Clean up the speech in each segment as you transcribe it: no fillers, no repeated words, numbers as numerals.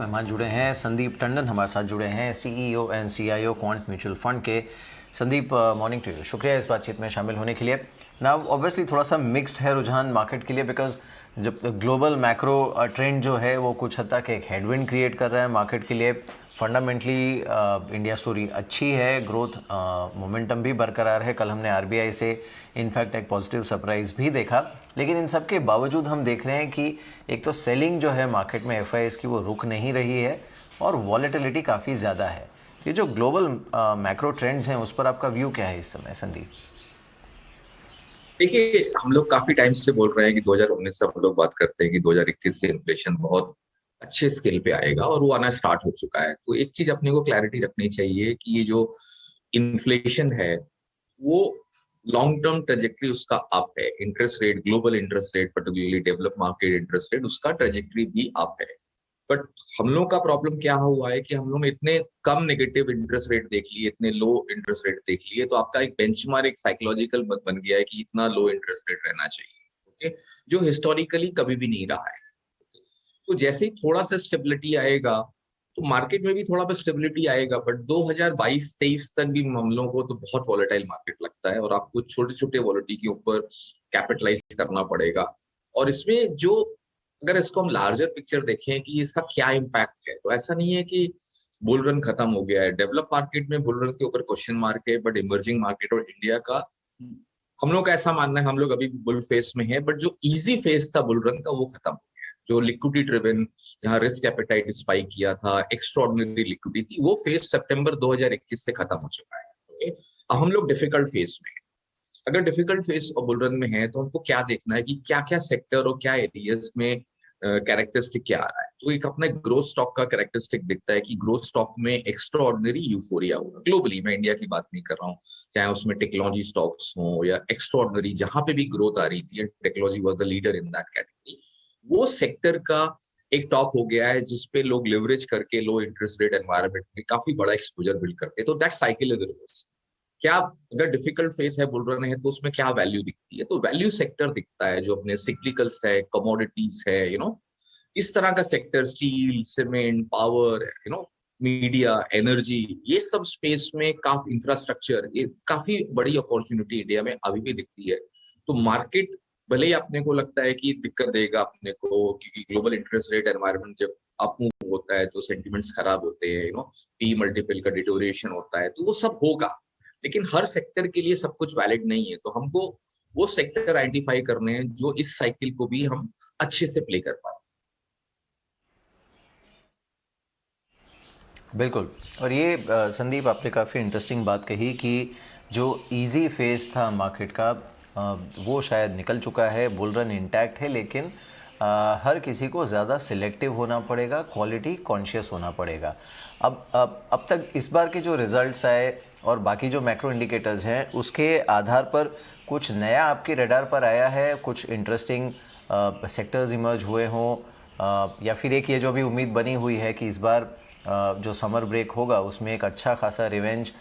मेहमान जुड़े हैं। संदीप टंडन हमारे साथ जुड़े हैं, CEO and CIO quant mutual fund के। संदीप, मॉर्निंग टू यू, शुक्रिया इस बातचीत में शामिल होने के लिए। नाउ ऑब्वियसली थोड़ा सा मिक्स्ड है रुझान मार्केट के लिए, बिकॉज जब ग्लोबल मैक्रो ट्रेंड जो है वो कुछ हद तक एक हेडविंड क्रिएट कर रहा है मार्केट के लिए। फंडामेंटली इंडिया स्टोरी अच्छी है, ग्रोथ मोमेंटम भी बरकरार है। कल हमने आरबीआई से इनफैक्ट एक पॉजिटिव सरप्राइज भी देखा, लेकिन इन सब के बावजूद हम देख रहे हैं कि एक तो सेलिंग जो है मार्केट में एफआईएस की वो रुक नहीं रही है और वॉलेटिलिटी काफ़ी ज़्यादा है। ये जो ग्लोबल मैक्रो ट्रेंड्स हैं उस पर आपका व्यू क्या है इस समय, संदीप? देखिए, हम लोग काफी टाइम से बोल रहे हैं कि 2019 से हम लोग बात करते हैं कि 2021 से इन्फ्लेशन बहुत अच्छे स्केल पे आएगा और वो आना स्टार्ट हो चुका है। तो एक चीज अपने को क्लैरिटी रखनी चाहिए कि ये जो इन्फ्लेशन है वो लॉन्ग टर्म ट्रेजेक्टरी उसका अप है। Interest rate, global interest rate, particularly develop market interest rate, उसका ट्रेजेक्टरी भी अप है। बट हम लोग का प्रॉब्लम क्या हुआ है कि हम लोग ने इतने कम नेगेटिव इंटरेस्ट रेट देख लिए, इतने लो इंटरेस्ट रेट देख लिए, तो आपका एक बेंचमार्क, एक साइकोलॉजिकल बन गया है कि इतना लो इंटरेस्ट रेट रहना चाहिए। ओके, जो हिस्टोरिकली कभी भी नहीं रहा है। तो जैसे ही थोड़ा सा स्टेबिलिटी आएगा तो मार्केट में भी थोड़ा सा स्टेबिलिटी आएगा। बट 2022-23 तक भी हम लोगों को तो बहुत वॉलेटाइल मार्केट लगता है और आपको छोटे छोटे वॉलेटिलिटी के ऊपर कैपिटलाइज करना पड़ेगा। और इसमें जो, अगर इसको हम लार्जर पिक्चर देखें कि इसका क्या इम्पैक्ट है, तो ऐसा नहीं है कि बुल रन खत्म हो गया है। डेवलप मार्केट में बुल रन के ऊपर क्वेश्चन मार्क है, बट इमर्जिंग मार्केट और इंडिया का, हम लोग का ऐसा मानना है, हम लोग अभी बुल फेस में है। बट जो इजी फेस था बुल रन का वो खत्म हो गया है। जो लिक्विडिटी ड्रिवन, जहां रिस्क एपेटाइट स्पाइक किया था, एक्स्ट्राऑर्डिनरी लिक्विडिटी, वो फेस सितंबर 2021 से खत्म हो चुका है। ओके, अब हम लोग डिफिकल्ट फेस में हैं। अगर डिफिकल्ट फेस और बुल रन में है तो हमको क्या देखना है कि क्या क्या सेक्टर और क्या एरियाज में कैरेक्टरिस्टिक क्या आ रहा है। तो एक अपने ग्रोथ स्टॉक का कैरेक्टरिस्टिक दिखता है कि ग्रोथ स्टॉक में एक्स्ट्रा ऑर्डिनरी यूफोरिया होगा ग्लोबली। मैं इंडिया की बात नहीं कर रहा हूँ, चाहे उसमें टेक्नोलॉजी स्टॉक्स हो या एक्स्ट्रा ऑर्डिनरी, जहां पे भी ग्रोथ आ रही थी, technology was the leader in that category. वो सेक्टर का एक टॉप हो गया है जिसपे लोग लिवरेज करके लो इंटरेस्ट रेट एनवायरमेंट में काफी बड़ा एक्सपोजर बिल्ड करते हैं। तो दैट साइकिल इज रिवर्स। क्या, अगर डिफिकल्ट फेस है, बुल रन है, तो उसमें क्या वैल्यू दिखती है? तो वैल्यू सेक्टर दिखता है जो अपने सिक्लिकल्स है, कमोडिटीज है, इस तरह का sector, steel, cement, power, media, energy, ये सब स्पेस में काफी इंफ्रास्ट्रक्चर, ये काफी बड़ी अपॉर्चुनिटी इंडिया में अभी भी दिखती है। तो मार्केट भले ही अपने को लगता है कि दिक्कत देगा अपने को, क्योंकि ग्लोबल इंटरेस्ट रेट एनवायरमेंट जब अप मूव होता है तो सेंटिमेंट्स खराब होते हैं, पी मल्टीपल का डिटोरिएशन होता है, तो वो सब होगा। लेकिन हर सेक्टर के लिए सब कुछ वैलिड नहीं है। तो हमको वो सेक्टर आइडेंटिफाई करने हैं जो इस साइकिल को भी हम अच्छे से प्ले कर पाए। बिल्कुल। और ये संदीप, आपने काफ़ी इंटरेस्टिंग बात कही कि जो इजी फेस था मार्केट का वो शायद निकल चुका है, बुल रन इंटैक्ट है, लेकिन हर किसी को ज़्यादा सिलेक्टिव होना पड़ेगा, क्वालिटी कॉन्शियस होना पड़ेगा। अब तक इस बार के जो रिजल्ट्स आए और बाकी जो मैक्रो इंडिकेटर्स हैं उसके आधार पर कुछ नया आपके रडार पर आया है? कुछ इंटरेस्टिंग सेक्टर्स इमर्ज हुए हों, या फिर एक ये जो भी उम्मीद बनी हुई है कि इस बार जो समर ब्रेक होगा उसमें एक अच्छा खासा रिवेंज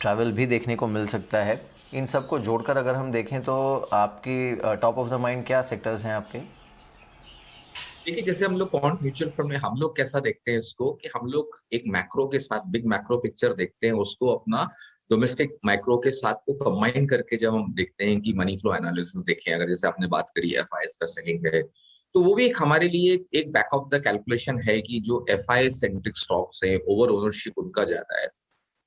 ट्रैवल भी देखने को मिल सकता है? इन सब को जोड़कर अगर हम देखें तो आपकी टॉप ऑफ द माइंड क्या सेक्टर्स हैं आपके? देखिए, जैसे हम लोग क्वांट म्यूचुअल फंड में हम लोग कैसा देखते हैं इसको, कि हम लोग एक मैक्रो के साथ बिग मैक्रो पिक्चर देखते हैं, उसको अपना डोमेस्टिक माइक्रो के साथ को कंबाइन करके जब हम देखते हैं कि मनी फ्लो एनालिसिस देखें, अगर जैसे आपने बात करी एफआईएस का सेलिंग है, तो वो भी एक हमारे लिए एक बैक ऑफ द कैलकुलेशन है कि जो एफआईएस सेंट्रिक स्टॉक्स है, ओवर ओनरशिप उनका ज्यादा है,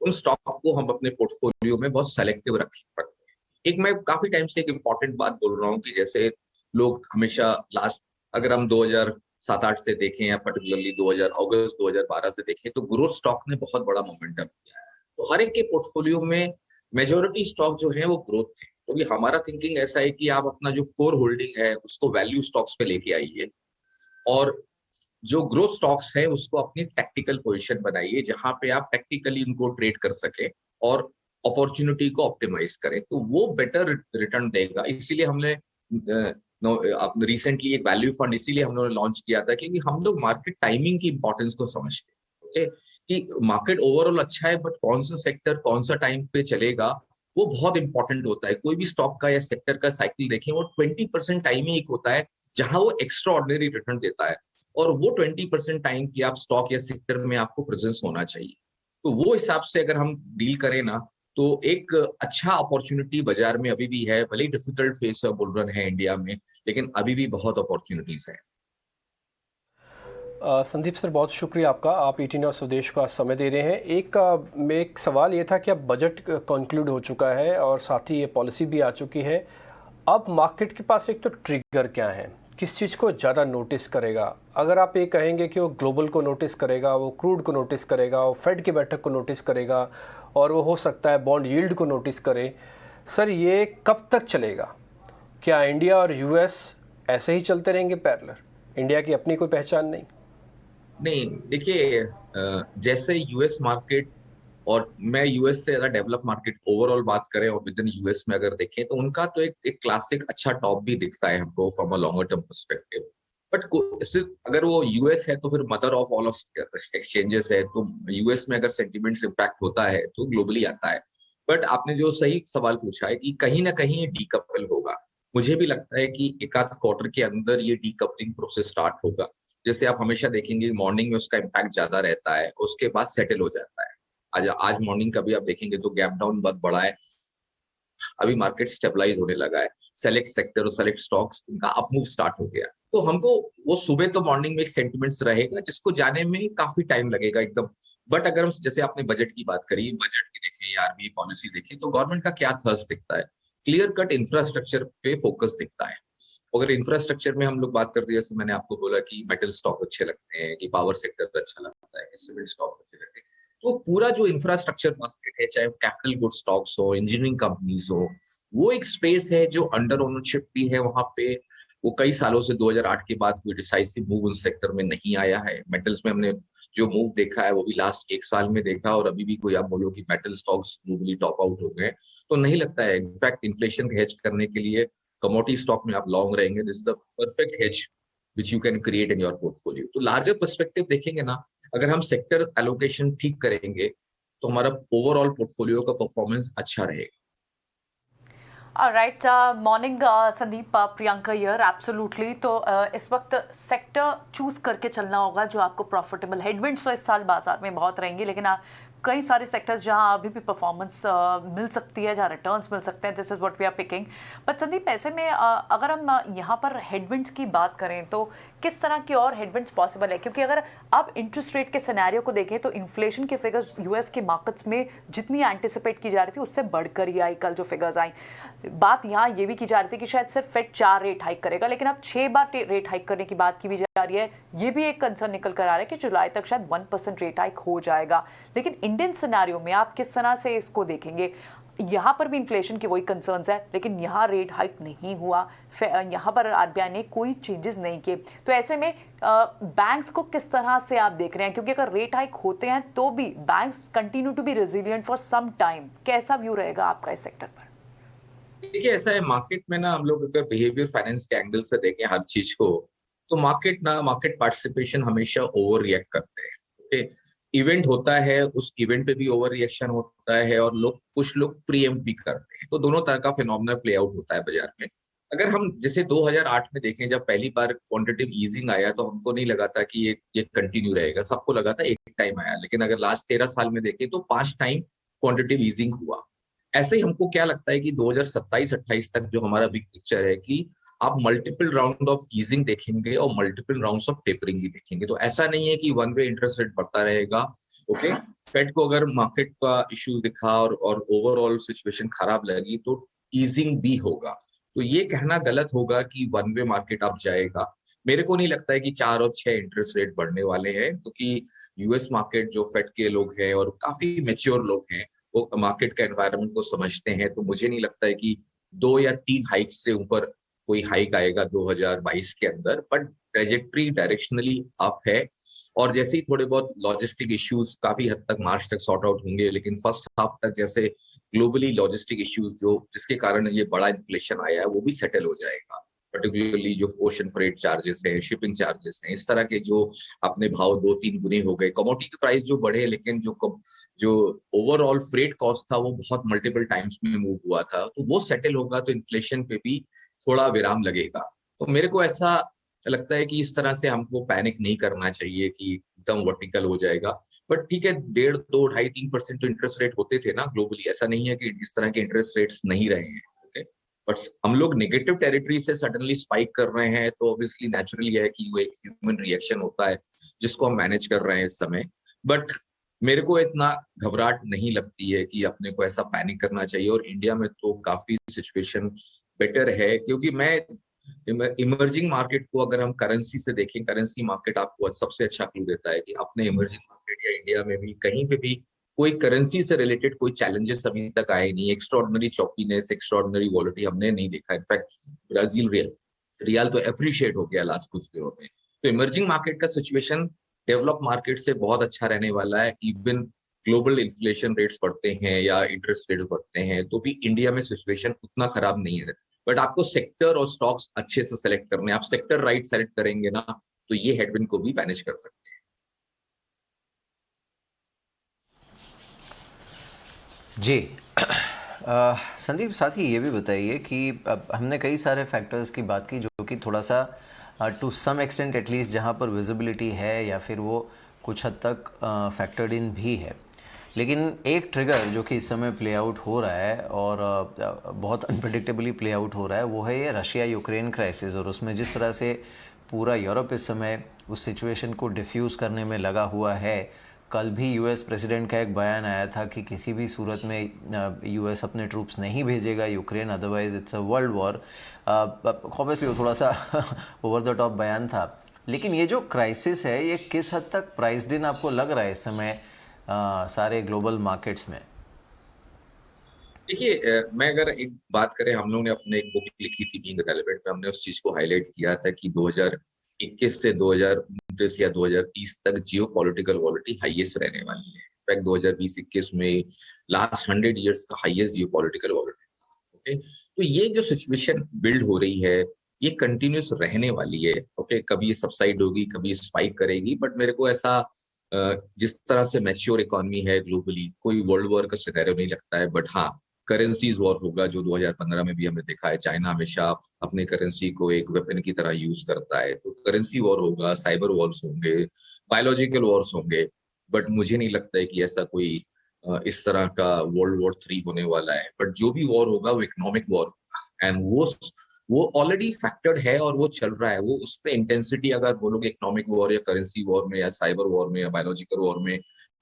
उन स्टॉक को हम अपने पोर्टफोलियो में बहुत सेलेक्टिव रख पड़ते हैं। एक मैं काफी टाइम से एक इंपॉर्टेंट बात बोल रहा हूँ कि जैसे लोग हमेशा लास्ट, अगर हम 2007-8 से देखें या पर्टिकुलरली 2000 अगस्त 2012 से देखें, तो ग्रोथ स्टॉक ने बहुत बड़ा मोमेंटम किया है। तो हर एक के पोर्टफोलियो में मेजोरिटी स्टॉक जो है वो ग्रोथ थे। तो भी हमारा थिंकिंग ऐसा है कि आप अपना जो कोर होल्डिंग है उसको वैल्यू स्टॉक्स पे लेके आइए और जो ग्रोथ स्टॉक्स है उसको अपनी टैक्टिकल पोजीशन बनाइए, जहां पे आप टैक्टिकली उनको ट्रेड कर सके और अपॉर्चुनिटी को ऑप्टिमाइज करें, तो वो बेटर रिटर्न देगा। इसीलिए हमने रिसेंटली एक वैल्यू फंड इसीलिए हम लोगों ने लॉन्च किया था, क्योंकि हम लोग मार्केट टाइमिंग की इंपॉर्टेंस को समझते हैं। ओके, कि मार्केट ओवरऑल अच्छा है, बट कौन सा सेक्टर कौन सा टाइम पे चलेगा वो बहुत इंपॉर्टेंट होता है। कोई भी स्टॉक का या सेक्टर का साइकिल देखें, वो 20% टाइम ही एक होता है जहां वो एक्स्ट्रा ऑर्डिनरी रिटर्न देता है, और वो 20% टाइम की आप स्टॉक या सेक्टर में आपको प्रेजेंस होना चाहिए। तो वो हिसाब से अगर हम डील करें ना, तो एक अच्छा अपॉर्चुनिटी बाजार में अभी भी है। भले ही डिफिकल्ट फेस है, बुल रन है इंडिया में, लेकिन अभी भी बहुत अपॉर्चुनिटीज है। संदीप सर, बहुत शुक्रिया आपका, आप 18 और स्वदेश को आज समय दे रहे हैं। एक सवाल ये था कि अब बजट कंक्लूड हो चुका है और साथ ही ये पॉलिसी भी आ चुकी है। अब मार्केट के पास एक तो ट्रिगर क्या है, किस चीज़ को ज़्यादा नोटिस करेगा? अगर आप ये कहेंगे कि वो ग्लोबल को नोटिस करेगा, वो क्रूड को नोटिस करेगा, वो फेड की बैठक को नोटिस करेगा, और वो हो सकता है बॉन्ड यील्ड को नोटिस करे। सर, ये कब तक चलेगा? क्या इंडिया और यूएस ऐसे ही चलते रहेंगे पैरेलल? इंडिया की अपनी कोई पहचान नहीं? नहीं, देखिए, जैसे यूएस मार्केट, और मैं यूएस से ज्यादा डेवलप मार्केट ओवरऑल बात करें और विद इन यूएस में अगर देखें, तो उनका तो एक क्लासिक अच्छा टॉप भी दिखता है हमको from a longer term perspective. But सिर्फ अगर वो यूएस है तो फिर mother of all of exchanges है, तो यूएस में अगर सेंटिमेंट्स इम्पैक्ट होता है तो ग्लोबली आता है। बट आपने जो सही सवाल पूछा है कि कहीं ना कहीं ये डीकपल होगा, मुझे भी लगता है कि एक आध क्वार्टर के अंदर ये डीकपलिंग प्रोसेस स्टार्ट होगा। जैसे आप हमेशा देखेंगे मॉर्निंग में उसका इम्पैक्ट ज्यादा रहता है, उसके बाद सेटल हो जाता है। आज आज मॉर्निंग का भी आप देखेंगे तो गैप डाउन बहुत बड़ा है, अभी मार्केट स्टेबलाइज होने लगा है। सेलेक्ट सेक्टर और सेलेक्ट स्टॉक्स का अपमूव स्टार्ट हो गया। तो हमको वो सुबह तो मॉर्निंग में एक सेंटिमेंट्स रहेगा जिसको जाने में काफी टाइम लगेगा एकदम। बट अगर हम, जैसे आपने बजट की बात करी, बजट की देखें या आरबीआई पॉलिसी देखें, तो गवर्नमेंट का क्या थर्स्ट दिखता है? क्लियर कट इंफ्रास्ट्रक्चर पे फोकस दिखता है। अगर इंफ्रास्ट्रक्चर में हम लोग बात करते हैं, जैसे मैंने आपको बोला कि मेटल स्टॉक अच्छे लगते हैं, कि पावर सेक्टर अच्छा लगता है, कि सीमेंट स्टॉक अच्छे लगते हैं, तो पूरा जो इंफ्रास्ट्रक्चर बास्केट है, चाहे कैपिटल गुड स्टॉक्स हो, इंजीनियरिंग कंपनीज हो, वो एक स्पेस है जो अंडर ओनरशिप भी है वहां पे। वो कई सालों से 2008 के बाद कोई डिसाइसिव मूव उस सेक्टर में नहीं आया है। मेटल्स में हमने जो मूव देखा है वो भी लास्ट एक साल में देखा, और अभी भी कोई आप बोलो कि metal stocks globally top out हो गए, तो नहीं लगता है। इनफैक्ट इन्फ्लेशन हेज करने के लिए कमोडिटी स्टॉक में आप लॉन्ग रहेंगे, this is the perfect hedge which you can create in your portfolio. तो लार्जर पर्सपेक्टिव देखेंगे ना, अगर हम सेक्टर एलोकेशन ठीक करेंगे तो हमारा ओवरऑल पोर्टफोलियो का परफॉर्मेंस अच्छा रहेगा। Right, morning Sandeep, Priyanka here. Absolutely. तो इस वक्त सेक्टर चूज करके चलना होगा जो आपको प्रॉफिटेबल। हेडविंड्स तो इस साल बाजार में बहुत रहेंगी, लेकिन कई सारे सेक्टर्स जहां अभी भी परफॉर्मेंस मिल सकती है, जहां रिटर्न्स मिल सकते हैं, this is what we are picking. But Sandeep, ऐसे में अगर हम यहाँ पर हेडविंड्स की बात करें तो किस तरह की और हेडविंड्स पॉसिबल है? क्योंकि अगर आप इंटरेस्ट रेट के सिनेरियो को देखें तो इन्फ्लेशन के फिगर्स यूएस के मार्केट्स में जितनी एंटिसिपेट की जा रही थी उससे बढ़कर ही आई। कल जो फिगर्स आई, बात यहाँ ये भी की जा रही थी कि शायद सिर्फ फेड 4 रेट हाइक करेगा, लेकिन अब 6 बार रेट हाइक करने की बात की भी जा रही है। ये भी एक कंसर्न निकल कर आ रहा है कि जुलाई तक शायद 1% रेट हाइक हो जाएगा। लेकिन इंडियन सिनेरियो में आप किस तरह से इसको देखेंगे? यहाँ पर भी इन्फ्लेशन की वही कंसर्न्स है, लेकिन यहाँ रेट हाइक नहीं हुआ, यहाँ पर आरबीआई ने कोई चेंजेस नहीं किए। तो ऐसे में बैंक्स को किस तरह से आप देख रहे हैं? क्योंकि अगर रेट हाइक होते हैं तो भी banks continue to be resilient for some time. कैसा व्यू रहेगा आपका इस सेक्टर पर? देखिए, ऐसा है मार्केट में ना, हम लोग अगर बिहेवियर फाइनेंस के एंगल से देखें हर चीज को, तो मार्केट पार्टिसिपेशन हमेशा ओवर रिएक्ट करते हैं। ओके, इवेंट होता है, उस इवेंट पे भी ओवर रिएक्शन होता है, और कुछ लोग प्रीएम्प्ट भी करते हैं। तो दोनों तरह का फिनोमेना प्ले आउट होता है बाजार में। अगर हम जैसे 2008 में देखें, जब पहली बार क्वांटिटेटिव ईजिंग आया, तो हमको नहीं लगा था कि ये कंटिन्यू रहेगा, सबको लगा था एक टाइम आया। लेकिन अगर लास्ट 13 साल में देखें तो 5 टाइम क्वांटिटेटिव ईजिंग हुआ। ऐसे ही हमको क्या लगता है कि 2027-28 तक जो हमारा बिग पिक्चर है, कि आप मल्टीपल राउंड ऑफ ईजिंग देखेंगे और मल्टीपल राउंड्स ऑफ टेपरिंग भी देखेंगे। तो ऐसा नहीं है कि वन वे इंटरेस्ट रेट बढ़ता रहेगा। ओके, फेड को अगर मार्केट का इश्यूज दिखा और ओवरऑल सिचुएशन खराब लगी तो ईजिंग भी होगा। तो ये कहना गलत होगा कि वन वे मार्केट अब जाएगा। मेरे को नहीं लगता है कि 4 और 6 इंटरेस्ट रेट बढ़ने वाले हैं, क्योंकि यूएस मार्केट जो फेड के लोग हैं और काफी मेच्योर लोग हैं, वो मार्केट का एनवायरनमेंट को समझते हैं। तो मुझे नहीं लगता है कि 2 या 3 हाइक से ऊपर कोई हाइक आएगा 2022 के अंदर। बट ट्रेजेक्ट्री डायरेक्शनली अप है, और जैसे ही थोड़े बहुत लॉजिस्टिक इश्यूज काफी हद तक मार्च तक सॉर्ट आउट होंगे, लेकिन फर्स्ट हाफ तक जैसे ग्लोबली लॉजिस्टिक इश्यूज जिसके कारण ये बड़ा इन्फ्लेशन आया है, वो भी सेटल हो जाएगा। पर्टिकुलरली जो ओशन फ्रेट चार्जेस है, शिपिंग चार्जेस हैं, इस तरह के जो अपने भाव 2-3 गुने हो गए, कमोडिटी के प्राइस जो बढ़े, लेकिन जो ओवरऑल फ्रेट कॉस्ट था वो बहुत मल्टीपल टाइम्स में मूव हुआ था, तो वो सेटल होगा, तो इन्फ्लेशन पे भी थोड़ा विराम लगेगा। तो मेरे को ऐसा लगता है कि इस तरह से हमको पैनिक नहीं करना चाहिए कि एकदम वर्टिकल हो जाएगा। बट ठीक है, 1.5, 2, 2.5, 3% तो इंटरेस्ट रेट होते थे ना ग्लोबली, ऐसा नहीं है कि इस तरह के इंटरेस्ट रेट्स नहीं रहे हैं। ओके, बट हम लोग नेगेटिव टेरिटरी से सडनली स्पाइक कर रहे हैं, तो ऑब्वियसली नेचुरली है कि वो एक ह्यूमन रिएक्शन होता है जिसको हम मैनेज कर रहे हैं इस समय। बट मेरे को इतना घबराहट नहीं लगती है कि अपने को ऐसा पैनिक करना चाहिए, और इंडिया में तो काफी सिचुएशन बेटर है, क्योंकि मैं इमर्जिंग मार्केट को अगर हम करेंसी से देखें, करेंसी मार्केट आपको सबसे अच्छा क्लू देता है कि अपने इमर्जिंग मार्केट या इंडिया में भी कहीं पे भी कोई करेंसी से रिलेटेड कोई चैलेंजेस अभी तक आए नहीं। एक्स्ट्राऑर्डिनरी चॉपीनेस, एक्स्ट्राऑर्डिनरी वॉलिटी हमने नहीं देखा। इनफैक्ट ब्राजील रियल तो एप्रिशिएट हो गया लास्ट कुछ दिनों में। तो इमर्जिंग मार्केट का सिचुएशन डेवलप मार्केट से बहुत अच्छा रहने वाला है। इवन ग्लोबल इन्फ्लेशन रेट्स बढ़ते हैं या इंटरेस्ट रेट्स बढ़ते हैं तो भी इंडिया में सिचुएशन उतना खराब नहीं है। बट आपको सेक्टर और स्टॉक्स अच्छे से सेलेक्ट करने, आप सेक्टर राइट सेलेक्ट करेंगे ना, तो ये हेडविंड को भी मैनेज कर सकते हैं। जी। संदीप, साथ ही ये भी बताइए कि अब हमने कई सारे फैक्टर्स की बात की जो कि थोड़ा सा टू सम एक्सटेंट एटलीस्ट जहाँ पर विजिबिलिटी है या फिर वो कुछ हद तक फैक्टर्ड इन भी है, लेकिन एक ट्रिगर जो कि इस समय प्ले आउट हो रहा है और बहुत अनप्रिडिक्टेबली प्ले आउट हो रहा है, वो है ये रशिया यूक्रेन क्राइसिस। और उसमें जिस तरह से पूरा यूरोप इस समय उस सिचुएशन को डिफ्यूज़ करने में लगा हुआ है। कल भी यूएस प्रेसिडेंट का एक बयान आया था कि किसी भी सूरत में यूएस अपने ट्रूप्स नहीं भेजेगा Ukraine, otherwise it's a world war. Obviously वो थोड़ा सा ओवर द टॉप बयान था, लेकिन ये जो क्राइसिस है ये किस हद तक प्राइस्ड इन आपको लग रहा है इस समय सारे ग्लोबल मार्केट्स में? देखिए, मैं अगर एक बात करें, हम लोग ने अपने एक बुक लिखी थी बीइंग रेलेवेंट में, हमने उस चीज को हाईलाइट किया था कि 2021 से 2029 या 2030 तक जियो पॉलिटिकल वॉलिटी हाईएस्ट रहने वाली है। इनफैक्ट 2020-21 में लास्ट 100 ईयर्स का हाईएस्ट जियो पॉलिटिकल वॉलिटी। ओके, तो ये जो सिचुएशन बिल्ड हो रही है ये कंटिन्यूस रहने वाली है। ओके, कभी ये सबसाइड होगी, कभी स्पाइक करेगी, बट मेरे को ऐसा जिस तरह से मैच्योर इकोनॉमी है ग्लोबली, कोई वर्ल्ड वॉर का सिनेरियो नहीं लगता है। बट हाँ, करेंसीज वॉर होगा, जो 2015 में भी हमने देखा है। चाइना हमेशा अपने करेंसी को एक वेपन की तरह यूज करता है, तो करेंसी वॉर होगा, साइबर वॉर्स होंगे, बायोलॉजिकल वॉर्स होंगे। बट मुझे नहीं लगता है कि ऐसा कोई इस तरह का वर्ल्ड वॉर 3 होने वाला है। बट जो भी वॉर होगा वो इकोनॉमिक वॉर होगा, एंड वो ऑलरेडी फैक्टर्ड है और वो चल रहा है। वो उस पर इंटेंसिटी अगर बोलोगे इकोनॉमिक वॉर या करेंसी वॉर में या साइबर वॉर में या बायोलॉजिकल वॉर में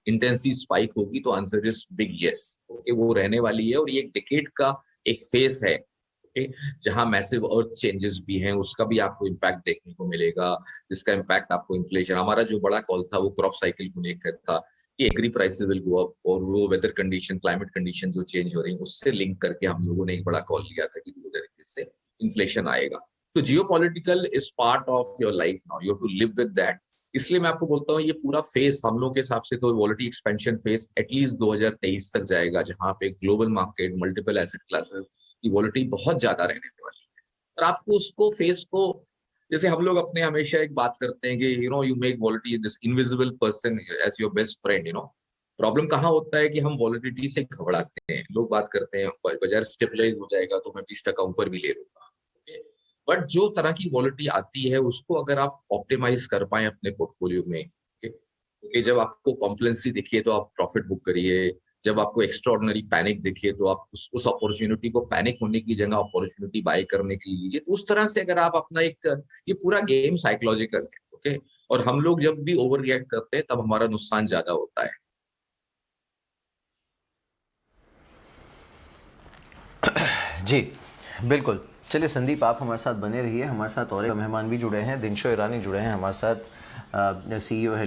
इंटेंसिव स्पाइक होगी, तो answer is big yes. Okay, वो रहने वाली है और ये एक डिकेड का एक फेस है। ओके, जहां मैसिव अर्थ चेंजेस भी हैं, उसका भी आपको इम्पैक्ट देखने को मिलेगा, जिसका इम्पैक्ट आपको इन्फ्लेशन, हमारा जो बड़ा कॉल था वो क्रॉप साइकिल को लेकर था कि agri prices will go up, और वो वेदर कंडीशन, क्लाइमेट कंडीशन जो चेंज हो रही है उससे लिंक करके हम लोगों ने एक बड़ा कॉल लिया था कि 2021 से इन्फ्लेशन आएगा। तो geopolitical is part of your life now, you have to live with that. इसलिए मैं आपको बोलता हूँ ये पूरा फेस हम लोग के हिसाब से तो वॉलिटी एक्सपेंशन फेस एटलीस्ट 2023 तक जाएगा, जहां पे global market, multiple asset classes की वॉलिटी बहुत ज्यादा रहने वाली है। और आपको उसको फेस को, जैसे हम लोग अपने हमेशा एक बात करते हैं कि you make volatility this invisible person as your best friend. Problem कहाँ होता है कि हम वॉलिटिलिटी से घबराते हैं। लोग बात करते हैं बाजार स्टेबलाइज हो जाएगा तो मैं 20% ऊपर भी ले लूंगा। बट जो तरह की वॉलिटी आती है उसको अगर आप ऑप्टिमाइज कर पाए अपने पोर्टफोलियो में, क्योंकि जब आपको कॉम्प्लेंसी दिखिए तो आप प्रॉफिट बुक करिए, जब आपको एक्स्ट्रा ऑर्डिनरी पैनिक दिखिए तो आप उस अपॉर्चुनिटी को पैनिक होने की जगह अपॉर्चुनिटी बाय करने के लिए लीजिए। तो उस तरह से अगर आप अपना ये पूरा गेम साइकोलॉजिकल है। ओके, और हम लोग जब भी ओवर रिएक्ट करते हैं तब हमारा नुकसान ज्यादा होता है। जी बिल्कुल। चलिए संदीप, आप हमारे साथ बने रहिए। हमारे साथ और एक मेहमान भी जुड़े हैं, दिनशो ईरानी जुड़े हैं हमारे साथ, CEO है